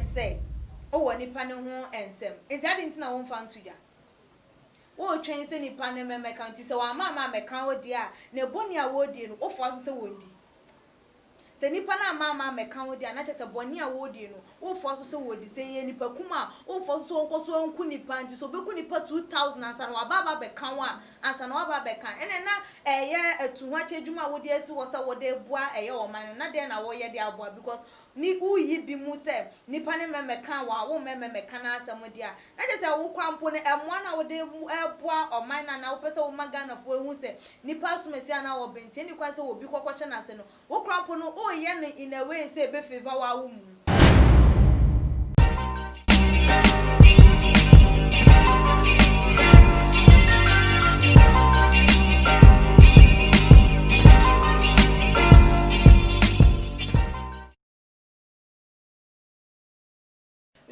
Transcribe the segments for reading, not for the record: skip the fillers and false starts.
say oh nipa ne ho ensem enti ade ntina wo mfa ntoya wo twen se nipa ne memeka nti se wa mama meka odi a na boni a wo di no wo fo aso se wondi se nipa na mama meka odi a na che se boni a wo di no wo fo aso se wodi se ye nipa kuma wo fo so nkoso nku nipa nti so beku nipa 2000 ansa na wa baba beka wa ansa na wa baba beka ene na eye etu ha chedwuma wo di esi wo se wo de boa eye o man na de na wo ye de aboa because ni uyi bi mu se nipa ne memeka wa wo memeka na asem dia na je se wo kwampo ne emwa na wo de eboa o man na wo pese wo magana fo ehu se nipa sumesi ana wo benti ni kwa se wo bi kokkoche na se no wo kwampo no o ye ne in a way se be favor wa wo mu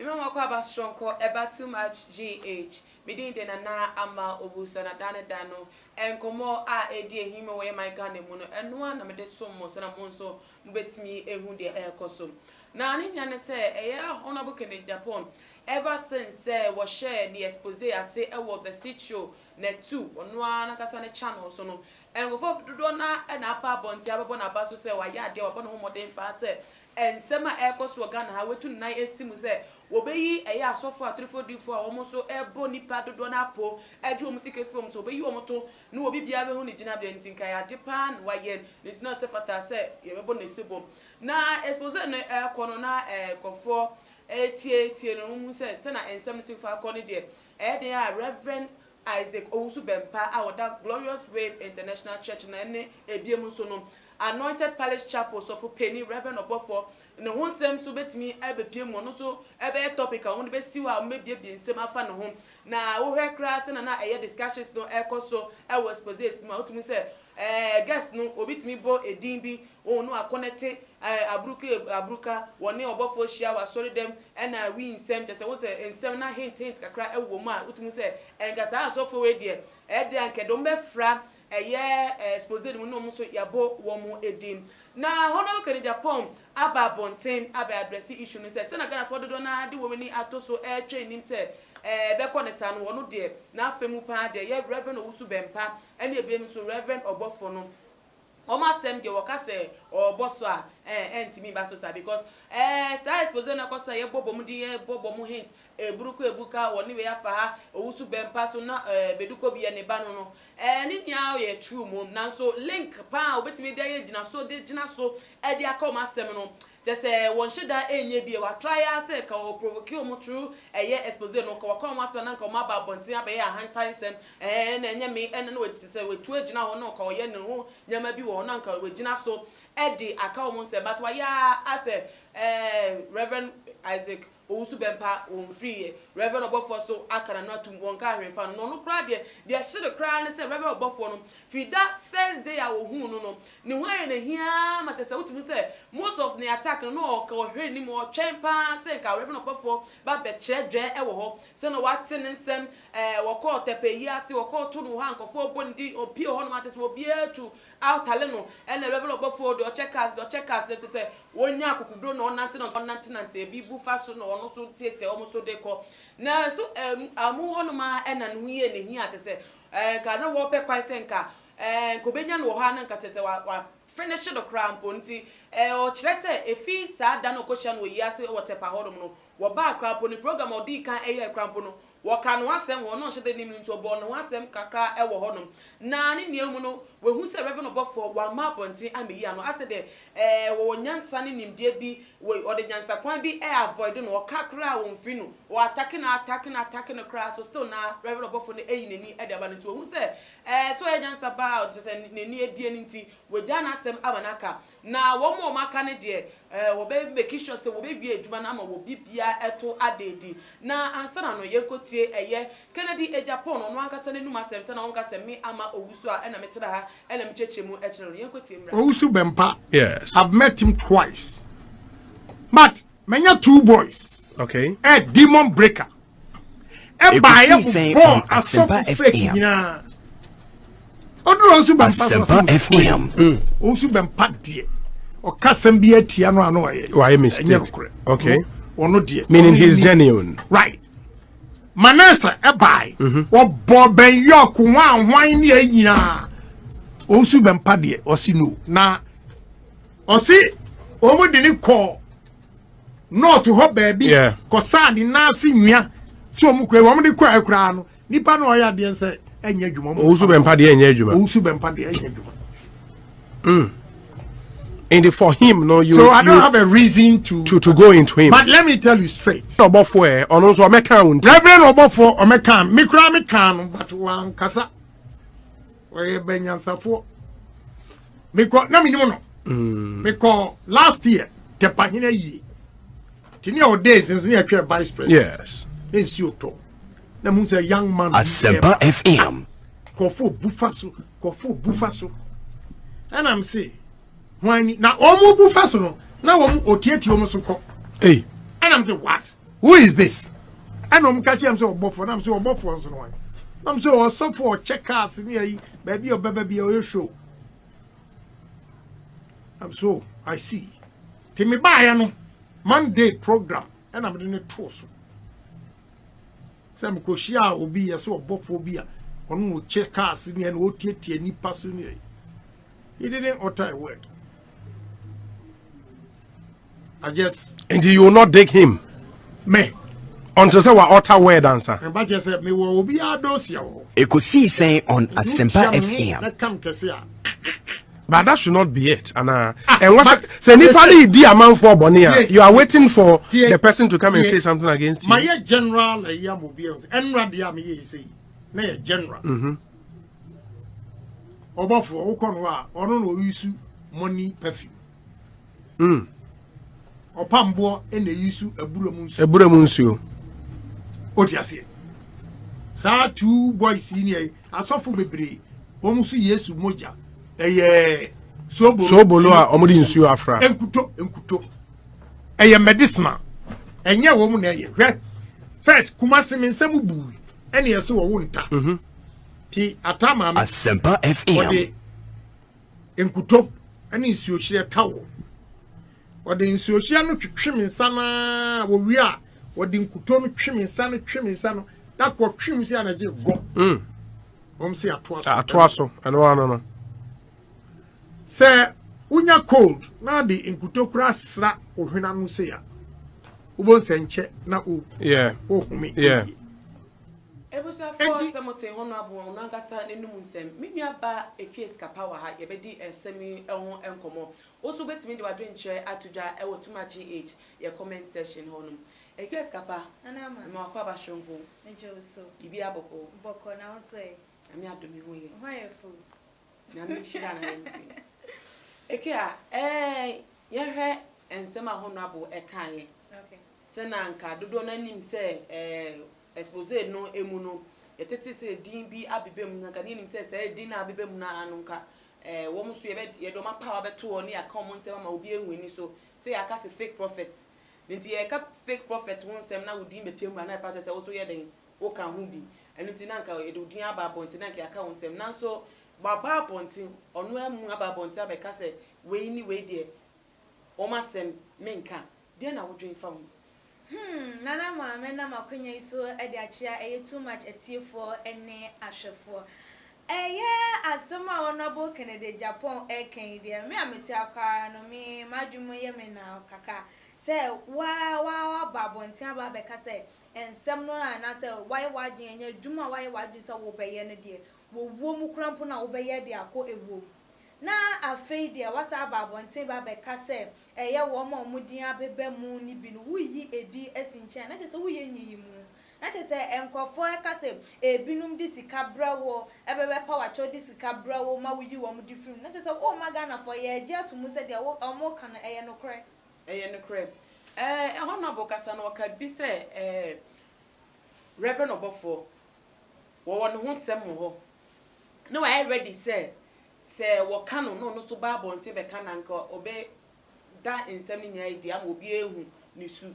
Mama kwa ba strong ko eba too much GH bidin de na ama obuso na dane dano enkomo a edi ehime we my Ghana mu no eno na me de so mo se na mo nso mbetimi ehu de ekoso na ani nya ne se eye honorable Kennedy Japan ever since we share the expose as say was the sit show net 2 ono na kasa ne channel so no engofo dodo na apa bonti ababo na baso se wa ya de wa bono modern pa se ensema ekoso Ghana ha wetu na esimu se wobeyi eya asofo atrifodifo a omo ebo nipa dodo na po eju omusike film so obeyi omoto na obi bia be hu ni gina bia ntinka ya depa na waye it's not sefata se yebebo na sebo na expose na ekono na kofo tie no mu se na ensem tifa akoni de de a Reverend Isaac Owusu Bempa a woda Glorious Wave International Church na ne ebiem so no Anointed Palace Chapel so for Penny Reverend Obofo no ho nsem so betimi ebepie mu no so ebe topic a won be siwa mebie bi nsem afa no ho na wo hwe kra se na eye discussions no ekoso e was possessed ma otumi se guest no obitimi bo edin bi won no connect abruka woni Obofo shia wa sorry dem na we nsem je se wo se nsem na hint kakra ewo mu a otumi se engasa asofo we de de ankedo mbefra exposed mu no mu so yabo wo mu edin na honorable Kennedy Japan aba bonten aba address issue ni say na Ghana for dodo na de wo ni atoso train nim say be konesa no wono de na afemu pa de ye Reverend Owusu Bempa ene ebiem so Reverend Obofo no Oma sem de woka se oboso a entimi ba so sa because sa expose na kosa ye bobom di ye bobom hint eburuko ebuka woni we afa ha Owusu Bempa so na beduko bi ye ne ba no ni nia ye true mum na so link pa obetimi de ye gina so de gina so e de akoma sem no just won shida enye bi wa try say ka o provoke o true eye expose no ka wa come asa na ka o ma ba bontin abe ya hantan sem na enye me ene no we say we tu agina ho no ka o ye ne ho nyama bi wo na ka we gina so e de aka o mo say but wa ya ase Reverend Isaac Owusu Bempa on free Reverend Obofo so akara na to won ka hwefa no kra de shire kra ne say Reverend Obofo no fi that first day a wo hu no ne hwan na hia matese wutumi say most of the attack no ka hwe ni mo twempa say ka Reverend Obofo ba be chedwe e wo ho say no wat ne nsem wo call tepe yi ase wo call to no ha nkofo bondi obi ho no matese obi atu outale no and Reverend Obofo do checkers let say wonya akukudro no nante ebi bu faso no no so tiete omo so deko na so amu hono ma ena no hie ne hia te say ka no wo pe kwan senka ko benya no ho ana nka tete wa finish the crown ponti o kire say efi sa da no ko hia no yi ase wo tepa hodom no wo ba crown poni program odi kan crown pono waka no asem wo no hyede nim nto bo no asem kakra e wo honom na ne niamu no we hu se Reverend Obofo wa ma bonti ameyi ano ase de wo nyansa ne nimde bi we ode nyansa kwan bi avoid no kakra wo mfiri no wo attack no kra so still na Reverend Obofo ne eyi neni e de aba nto hu se so e nyansa ba just neni ebie nti we dan asem abanaka na wo mo maka ne de wo be make sure se wo be wie adwuma na ma wo bibia eto adedi na ansana no yekotie eye Kennedy Japan no ankasa ne numa asem se na onka se me ama Owusu a na metira ha ena mchechemu echero yekotie mra Owusu Bempa, yes, I've met him twice, but many two boys, okay, a demon breaker, a buyer born a super fake na Owusu Bempa FM Owusu Bempa die o kasem bi atia no ano aye why mistake, okay, ono de meaning he's genuine, right. Manasa ebai obo ben yok hwan ne anyina osu bempa de osi no na osi omo de ni ko not ho baby ko sa ni na si nwia so omo ko omo de ko akura no nipa no oya de nse enya adwuma osu bempa de enya adwuma and for him, no, so I don't have a reason to go into him. But let me tell you straight. Obofo ono so omeka won. Reverend Obofo omeka me kura me kan but wan kasa. We benyansafo. Me ko na me no. Me ko last year te pahina yi. Tini o days since you are vice president. Yes. Is you to. Na mu say young man. Asempa FM. Kofo bufaso. And I'm saying when na omu bufaso no na omu otieti omu so ko. Hey. And I'm saying what? Who is this? And I'm catching him so Obofo. And I'm so Obofo so one. I'm so also for check us near baby or baby or show. I'm so I see. Timmy Bayano Monday program and I'm in a toss. Some Koshia will be a so Obofobia. One will check us in and OTT any person. He didn't utter a word. I just and you will not dig him. Me. Until say what utter word answer. And but said me will be a dossier. Ekusi saying on Asempa FM. But that should not be it. And what say nipali di amount for Bonia. You are waiting for the person to come and say something against you. My general Yamubi and Radia me say. Na general. Obofo Okonwa ono no use money perfume. Opambo and they use Eburamunsu. Otiase. Sa two boys in here, asofu bebre, omusu Yesu moja. Sobolo a omudi nsu afra. Enkuto. Eye medicinal. Enye wo mu na ye. First, Kumasi me nsemu bu. Ene yeso wo wonta. Ti atama me. Asempa FM. Enkuto ene nsu ohire tawo. Ode nsu ohire no twetwe me nsa na wo wi a ode nkuto no twe me nsa no na ko twem si anaje go. Si atoaso eno no. Say unya cold na de nkuto kura sra ohwena no se ya. Ubon se nche na o. Yeah. Ohumi. Yeah. Ebusa for samote hono abo no angasa nenum nsem. Menua ba efies kapawa ha ye bedi ensemi ehon enkomo. Oso betimi de wadwe nche atudwa e wotuma GH ye comment section hono. Efies kapa anama ma kwa ba shonko. Ejo so. Ibi aboko. Boko na so e. Ami adomi ho ye. Why e fu? Na mi shira na nti. Ekia ye hwe ensema hono abo ekan ye. Okay. Sena nka dodo na nim se expose no emu no yetete se din bi abibem na ka nim se din na abibem na anu nka wo mu so ye do ma power beto oni aka mo nsem ma obi enwini so say aka se fake prophets nti ye ka fake prophets won nsem na wodi mepiem na pa se wo so ye den wo kan hu bi enu ti na nka ye do din aba bonti na nka aka won nsem na so baba bonti onu emu aba bonti abeka se we ni we de o ma sem menka de na wo dwen fam. Nana mama na makonya iso ede achia too much etiefo ene ahwefo. Asema honorable Kennedy Japan eken dia me ameti akwa no me madwumo ye me na kaka. Say wa babonti aba beka say ensem no na say why wadwen nya dwuma why wadwen say wo beye ne de. Wo mu krampo na wo beye de akọ ewo. Na afei dia wasa babonti ba beka say eye wo ma omudin abebe mu ni bi no wuyi ebi esinche na chese wuye nyiyi mu na chese enkofo ekase ebinum di sika brawo ebebe power cho di sika brawo ma wuyi wo mu di film na chese o maga na for ye je atumu se dia wo omo kan eye no kre honorable kasa no ka bi se Reverend Obofo wo won ho nsem ho no I ready say wo kanu no so ba bonti be kananka obe that nsem nya idi am obi ehu nisu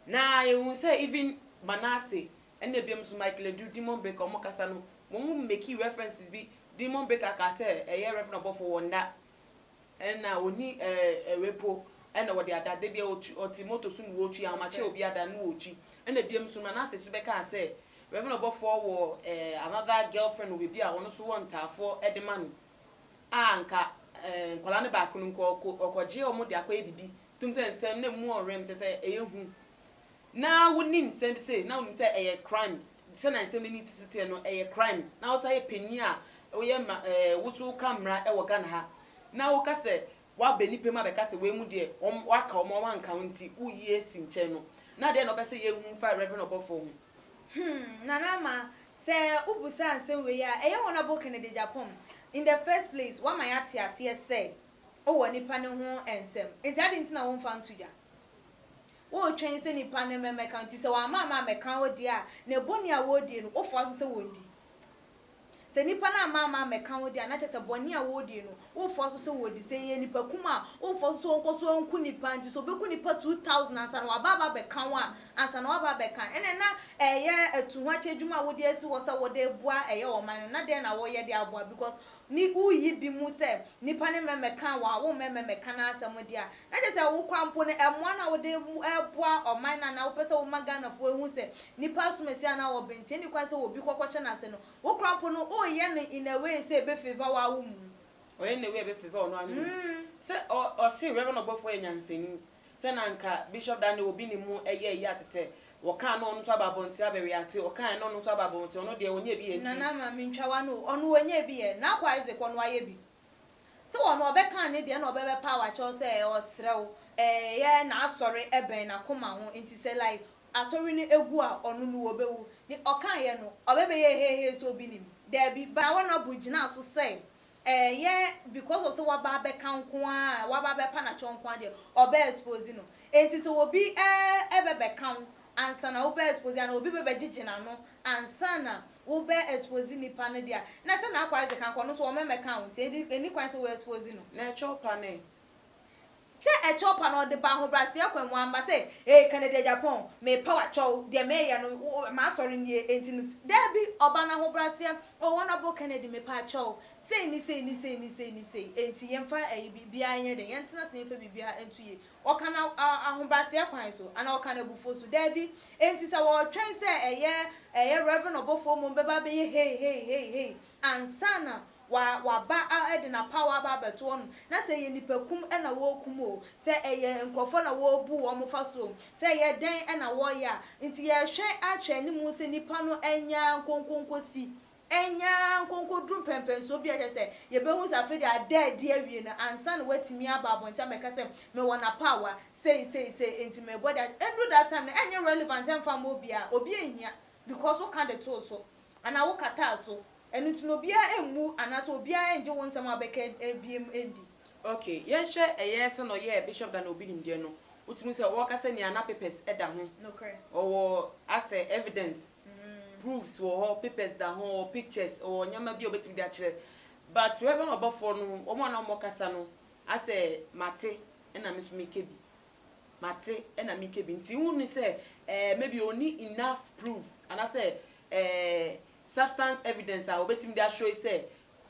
na ehun say even Manasseh and ebiem so Michael do demon break o mokasa no mo make references bi demon break aka say Reverend Obofo wonda and na oni wepo ena wo de ada de bia oti moto so no wo twi amache obi ada no wo twi ena biem so na ase so be ka say Reverend Obofo wo another girlfriend we bi a wono so won tafo edemanu anka kwala ne ba kunu ko okoje o mo de akwa ebibi tum se nsem na mu orem te se eyehu na wonim nsem se na wonim se eye crime se na nsem ni tite no eye crime na wo say penyi a oye wutu camera e wo Ghana ha na wo ka se wa beni pema be ka se we mu de waka o mo wanka nti uye si nche no na de no be se ye hu fa Reverend Obofo hu Nana ma say ubusa nsem we ya eye honorable Kennedy Japan in the first place what my ati ase say o wo nipa ne ho ensem enti ade ntina wo mfa ntuja wo twen se nipa ne meme county se wa mama meka odi a na boni a wo di no wo fo so se wondi se nipa na mama meka odi a na che se boni a wo di no wo fo so se wodi se ye nipa kuma wo fo so nkoso nku nipa nti so beku nipa 2000 ansa na wa baba beka wa ansa na wa baba beka ene na eye etu ha chedwuma wo di esi wo se wo de bua eye o man na de na wo ye de aboa because ni uyi bi mu se nipa ne memeka wa wo memeka na asem dia na je se wo kwampo ne emoa na wo de eboa o man na wo pese wo magana fo ehu se nipa sumesi na wo benti ni kwa se wo bi kokkoche na se no wo kwampo no o ye ne in a way se be favor wa wo mu o ye ne we be favor no anu se o se Reverend Obofo enyanseni se na nka Bishop Daniel obi ni mu eye ate se woka no nto ababonti abereate woka no nto ababonti ono de onye bi enti nana ma mentwa wa no ono onye bi e na kwa Isaac ono aye bi se wono obeka ne de na obebe power cho se o srew ye na asori eben na koma ho enti se like asori ni egu a ono no obewu ni okan ye no obebe ye he so bi ni there be ba wona bugina so say ye because of se wa ba be kan ko a wa ba be pa na cho nko de obe expose no enti se obi ebebe kan ansa na obe expose na obi bebe gigina no ansa na obe expose ni pane dia na se na akwa Isaac kan no so o meme count eni kwan se we expose no na chopa ne se e chopa no de ba ho bra se akwa mu amba se Canada Japan me power chow de me ya no ma sorry ni enti no there be oba na ho bra se o honorable Kennedy me pa chow say ni enti yemfa bibia anye de yentina se yemfa bibia entu ye okana ahobrase kwan so ana okana bufo so there be enti se wo twen se eye Reverend Obofo mo beba be hey ansana wa ba ede na power ba beto no na se ye nipakum e na wo kum o se eye nkofo na wo bu wo mo fa so se ye den e na wo ya nti ye hwe atwe ni mu se nipa no enya nkonkonkosi enya nkonko drum pempen so bia je ye be hu sa fe dia dead awie na ansa na watimi ababonta meka se me wona power say enti me body every that time na enya relevant em fam obia obi ehia because wo kan the tool so ana wo kata so enu tino bia emu ana so obia enje won sam abeka ebiem endi okay ye hwe eye se no ye Bishop Dan obi nim de no utumi se wo ka se ni ana papers eda ho no correct or as evidence proofs or papers that ho pictures or nyama bi obetimi de akire but Reverend Obofo no omo na omo kasa no ase mate na me so mekebi mate na mekebi nti hu ni say maybe only enough proof and I say substance evidence a obetimi de show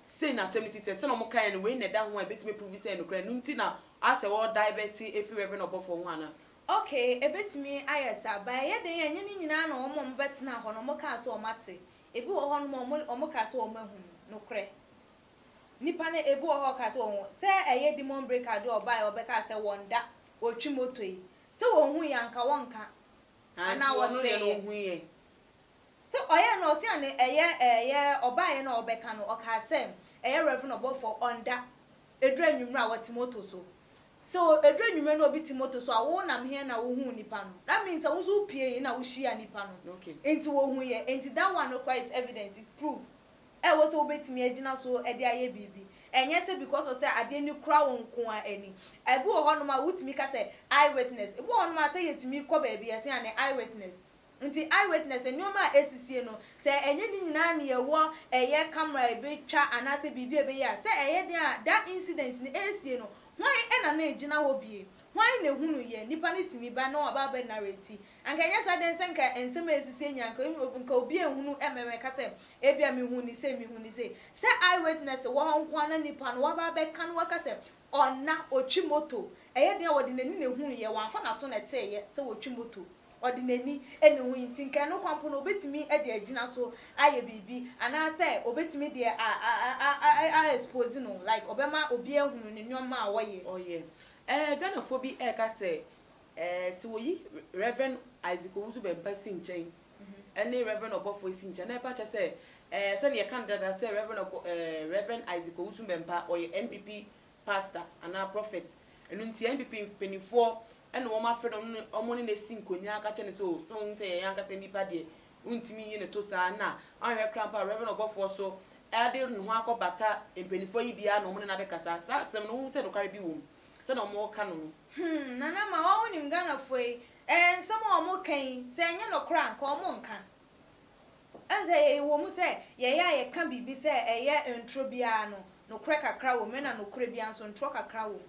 say na 70 say no mo kan no we na da ho a betimi prove say no kra no nti na ase wo divert efi Reverend Obofo ho ana okay ebetimi ayesa ba ye de yenye ni nyina na omo mbetena ho no mo ka so omate ebi wo ho no omo ka so omahu no kre nipa na ebi wo ho ka so ho se eye demon breaker do oba obeka se wonda otwi moto yi se wo hu yanka wonka ana wote no hu ye se oye no se ane eye oba ye na obeka no oka se eye Reverend Obofo onda edra nwumra wote moto so edre nwume no obi timoto so awo na mhe na wo hu nipa no that means a wo so pie na wo hia nipa no okay enti wo hu ye enti that one no Christ evidence is proof wo so obetimi agina so e de aye bibi enye se because of say ade ni kura won ko ani ebu ho no ma wutimi ka say eyewitness ebu ho no ma say yetimi ko ba bia say an eyewitness nti eyewitness enyoma esisie no say enye ni nyina na ye wo eye camera ebe twa anase bibi ebe ya say eye dia that incident ni esie no why ena na ejina ho bie why na hunu ye nipa ni timi ba na oba ba narrate anka nya sa den senka ensem esisie nyanka nka obi ehunu ememe ka say ebia me hunu ni say eyewitness wo ho kwa na nipa no wa ba be kan wa ka say ona ochi moto ɛyɛ den wodi nani na hu ye wan fa na so na te ye se wotwi moto odi nani ene hu yin nka no kwampo no obetimi e de agina so aye bibi ana se obetimi de a expose no like obema obi ehunu ne nyoma a woye oye Ghana fo bi ka se si woyi Reverend Isaac Owusu Bempa si nchen ene Reverend Obofo si nchen na pa che se se ne kan dada se Reverend Isaac Owusu Bempa oye NPP pastor ana prophet enu nti NPP penifo ene wo ma fre no omo ne si nkonya aka che ne so se yan ka se nipa de untimi yi ne to sa na ahwe krampa Reverend Obofo so ade no ho akobata empenifo yi bia no mo na be kasa sa sem no se do kare bi wo se no mo ka no nana ma wo nim Ghana foi nsem o mo kan se nya no kra nka o mo nka anze wo mu se ye ya ye kan bibi se eye intro bia no kra kakra wo me na no kra bia nso intro kakra wo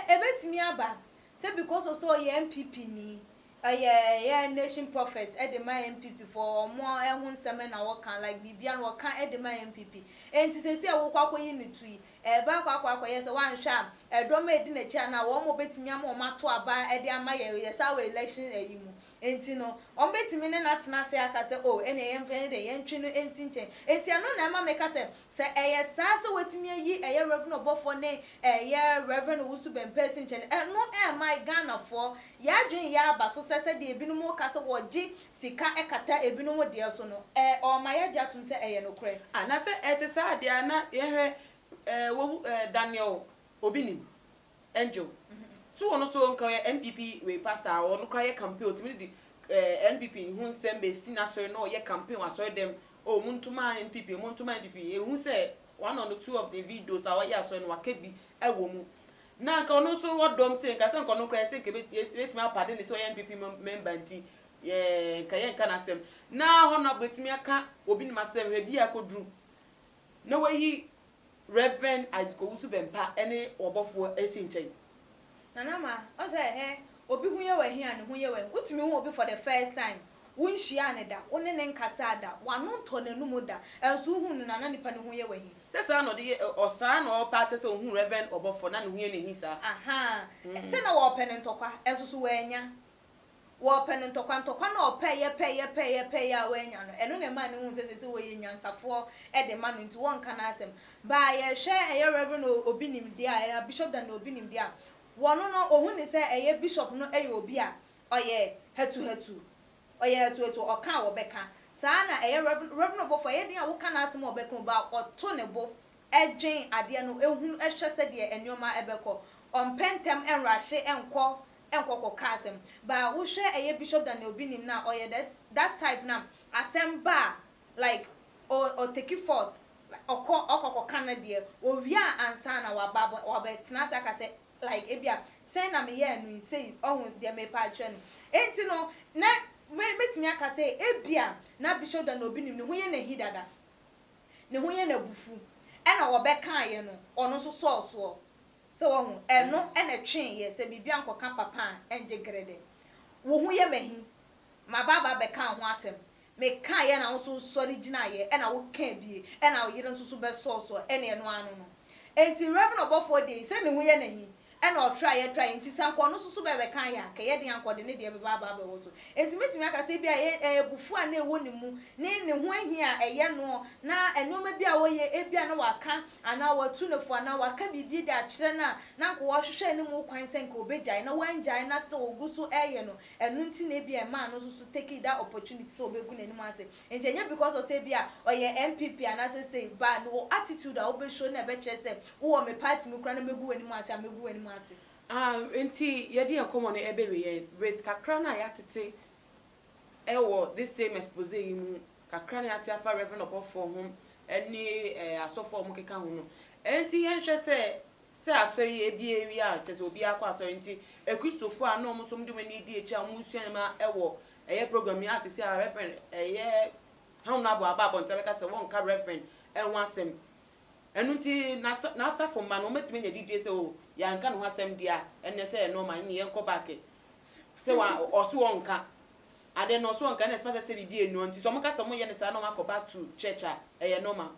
ebetimi aba se because of so ye MPP ni ye nation prophet edema MPP for more ehun nsem na wo kan like bibia no wo kan edema MPP enti se se wo kwakoyi ni tui ba kwakwa ye se wan hwa edom edi na chia na wo mo betimi ama o mato aba edi ama ye sa we election ayimu enti no on betimi ne na tena se aka se o ene ye mfe de ye ntwi no enti nchen enti ano na ma meka se eye sa se wetimi yi eye Reverend Obofo ne eye Reverend Owusu Bempa si nchen no my Ghana for ya dwen ya aba so se de ebinum ka se woji sika ekata ebinum de so no o ma ya jatum se eye no kre na se etisa de ana ye hwe wo Daniel Obinim Angel so ono so nka NPP we pastor or no cry campaign otimi di NPP hu nsem be si na so no ye campaign aso dem o muntuma NPP hu se one on the two of the videos awa ya so no wakebi ewo mu na nka ono so wodom se nka se nka no cry se ke betimi apade ni so NPP member nti ye nka na sem na ho na betimi aka Obinim asem he bia kodru na wayi Reverend Isaac Owusu Bempa ene Obofo esi nchen nana ma o say obi hu ye wahi an hu ye wa utimi hu obi for the first time wunhia ne da wone ne nkasa da wano nto nanum da enso hu nu nana nipa ne hu ye wahi sesa no de osa na opa che se hu Reverend Obofo na ne hu ye ne hisa aha se na wo pene ntokwa enso so wanya wo pene ntokwa na opa ye pe ya wanya no eno ne ma ne hu se wo ye nyansafo e de ma no nti won kana asem ba ye hwe eye Reverend Obinim dia Bishop Dan Obinim dia wono no ohun ni se eye bishop no eye obi a oye hetu o kan wo beka saa na eye Reverend Obofo ye dia wo kan asem wo beka ba oto ne bo edwen ade no ehun ehwe se de enioma ebeko ompentem enrahye enko kasem ba wo hwe eye Bishop Dan Obinim na oye that type na asem ba like o take it forth okoko kanade o wia ansa na wa betena aka se like ebia say na me ye no say ohun de me pa twa no enti no na metimi aka say ebia na Bishop Dan Obinim ne ho ye na hidada ne ho ye na bufu e na wo be kan ye no ono so so so ohun eno e na twen ye say bibia nkoka papa enje grede wo ho ye mahi ma baba be kan ho asem me kan ye na wo so sori gina ye e na wo kan bie e na wo yire nso so be so e na eno anu no enti Reverend Obofo dey say ne ho ye na hi and or try nti sanko no susu be kan ya ka ye de ankode ne de be baba be wo so enti metimi aka se bia bufu a na ewo ni mu ne ho ahia eye no na enoma bia wo ye ebia na waka ana watu ne fu ana waka bibi de a kire na nko wo hwehwe ne mu kwan senka obejai na wanjai na still ogusu eye no enu nti na bia ma no susu take that opportunity so obegu na nimu ase enti enya because of say bia oye MPP ana say ba no attitude a obe show na be kire se wo me party mu kra na megu wani mu ase amegu wani mu ase enti yedi enkomo ne ebewe ye with kakra na yatete ewo this same expose mu kakra na yate afa Reverend Obofo ho eni asofo mo keka ho no enti ye hwe se asori ebi ewi a tese obi akwa asori enti ekristofo a no mo som de mani di echi a mo suama ewo eye program ya asisi a Reverend eye hauna bo ababo ntabeka se won ka Reverend enwasem enunti na asafo ma no metime nya didi se o ya nka no asem dia enne se no ma ni enko back se wa oso wonka ade no so wonka na especially se bibi enu nti so mo ka se mo ye ne sa no ma go back to church a eye normal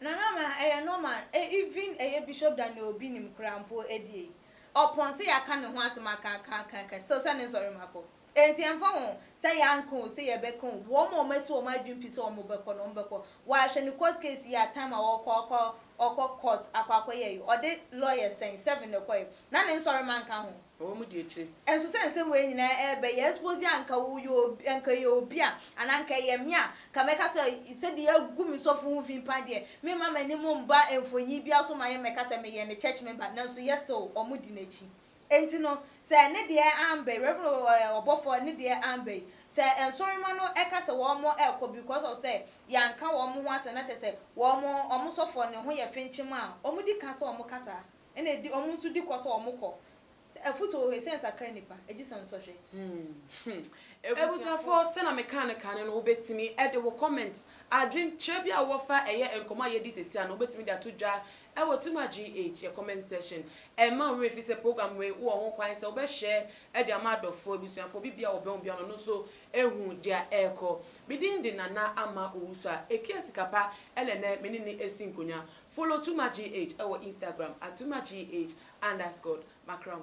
na eye normal even eye Bishop Dan Obinim krampo edie upon say I can't want to make can still send sorry mako. Enti emfa ho say yanko say ye beko wo mo mesi o ma dwumpi say o mo beko no mbeko wa hwe ni court case ya time a wo court akwa ye o de lawyer saying 7 no koy na ne sorry man ka ho o mu di echi enso say nsem we nyina ebe ye suppose yanka wo yo enka ye obi a ananka ye mia ka meka say se de agumi so fu hu fin pa de me mama ni mo mba enfonyi bia so ma ye meka say me ye ne church member na so yes to o mu di nachi enti no say ne de ambe reverend obofo ne de ambe say ensorry man no eka say wo mo ekọ because of say yanka wo mo ho ase na che say wo mo omo sofo ne ho ye finchim a omo di ka say omo kasa ene di omo nsu di ko say omo ko efuto he sense akra nipa ejisan so hwe ebusafo se na mechanical no obetimi e de wo comment adwin tire bia wo fa eye enkomo ye di sesi na obetimi da to dwa e wo tuma GH your comment section e ma we fi se program we wo ho kwan se obe share e de amadofo ebusafo bibia wo be bia no so ehu dia eko bidin de nana ama owusu a ekiasi kapa elene menini esinkonya follow tuma GH e wo Instagram @tuma GH_macron